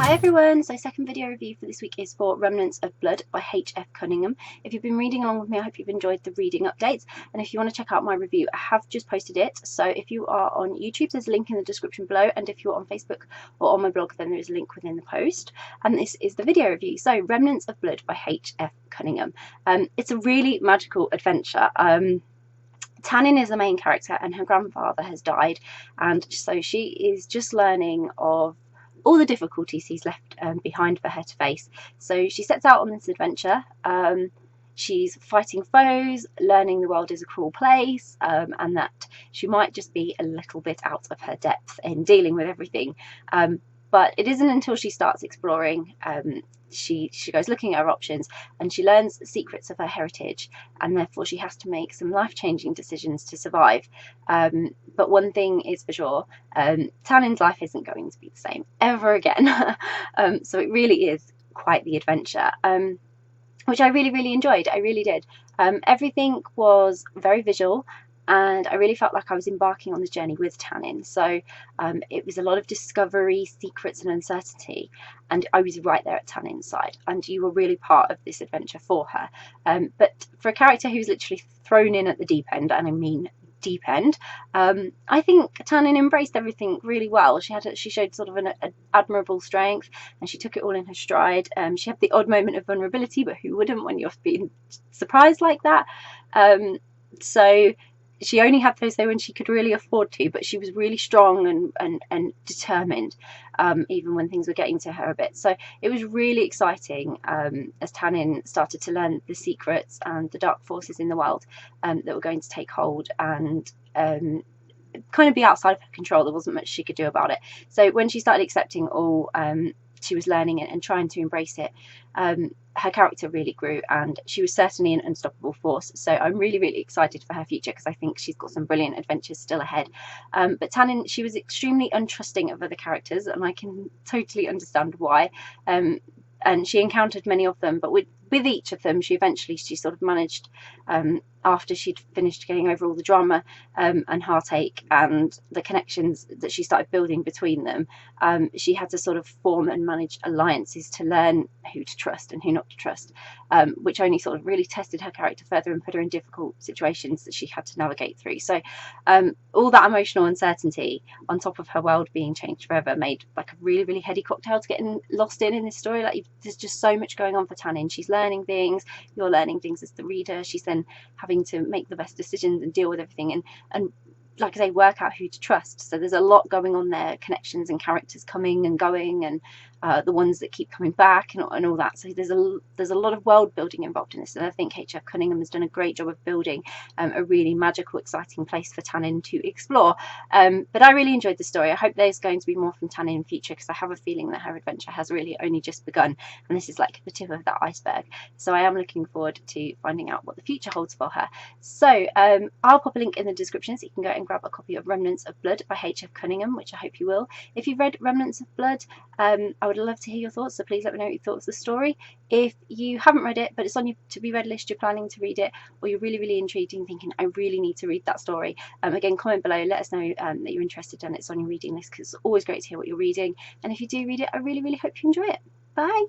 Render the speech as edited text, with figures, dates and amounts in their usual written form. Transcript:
Hi everyone, so second video review for this week is for Remnants of Blood by H.F. Cunningham. If you've been reading along with me, I hope you've enjoyed the reading updates, and if you want to check out my review, I have just posted it. So if you are on YouTube, there's a link in the description below, and if you're on Facebook or on my blog, then there is a link within the post. And this is the video review. So Remnants of Blood by H.F. Cunningham. It's a really magical adventure. Tannin is the main character, and her grandfather has died, and so she is just learning of all the difficulties he's left behind for her to face. So she sets out on this adventure. She's fighting foes, learning the world is a cruel place, and that she might just be a little bit out of her depth in dealing with everything. But it isn't until she starts exploring, she goes looking at her options, and she learns the secrets of her heritage, and therefore she has to make some life-changing decisions to survive. But one thing is for sure, Tannin's life isn't going to be the same ever again. So it really is quite the adventure, which I really enjoyed. I really did. Everything was very visual, and I really felt like I was embarking on this journey with Tannin. So it was a lot of discovery, secrets and uncertainty, and I was right there at Tannin's side, and you were really part of this adventure for her. But for a character who's literally thrown in at the deep end, and I mean deep end, I think Tannin embraced everything really well. She showed sort of an admirable strength, and she took it all in her stride. She had the odd moment of vulnerability, but who wouldn't when you're being surprised like that? So she only had those though when she could really afford to, but she was really strong and determined, even when things were getting to her a bit. So it was really exciting as Tannin started to learn the secrets and the dark forces in the world that were going to take hold and kind of be outside of her control. There wasn't much she could do about it. So when she started accepting all she was learning and trying to embrace it, her character really grew, and she was certainly an unstoppable force. So I'm really excited for her future, because I think she's got some brilliant adventures still ahead. But Tannin, she was extremely untrusting of other characters, and I can totally understand why. And she encountered many of them, but with each of them she sort of managed, after she'd finished getting over all the drama and heartache and the connections that she started building between them, she had to sort of form and manage alliances to learn who to trust and who not to trust, which only sort of really tested her character further and put her in difficult situations that she had to navigate through. So all that emotional uncertainty on top of her world being changed forever made like a really heady cocktail to get lost in this story. Like, there's just so much going on for Tannin. She's learning things, you're learning things as the reader. She's then having to make the best decisions and deal with everything, and like I say, work out who to trust. So there's a lot going on there, connections and characters coming and going, and the ones that keep coming back and all that. So there's a lot of world building involved in this, and I think H.F. Cunningham has done a great job of building a really magical, exciting place for Tannin to explore. But I really enjoyed the story. I hope there's going to be more from Tannin in future, because I have a feeling that her adventure has really only just begun, and this is like the tip of that iceberg. So I am looking forward to finding out what the future holds for her. So I'll pop a link in the description so you can go and grab a copy of Remnants of Blood by H.F. Cunningham, which I hope you will. If you've read Remnants of Blood, I would love to hear your thoughts, so please let me know what you thought of the story. If you haven't read it, but it's on your to be read list, you're planning to read it, or you're really intrigued and thinking, I really need to read that story, again, comment below, let us know that you're interested and it's on your reading list, because it's always great to hear what you're reading. And if you do read it, I really hope you enjoy it. Bye!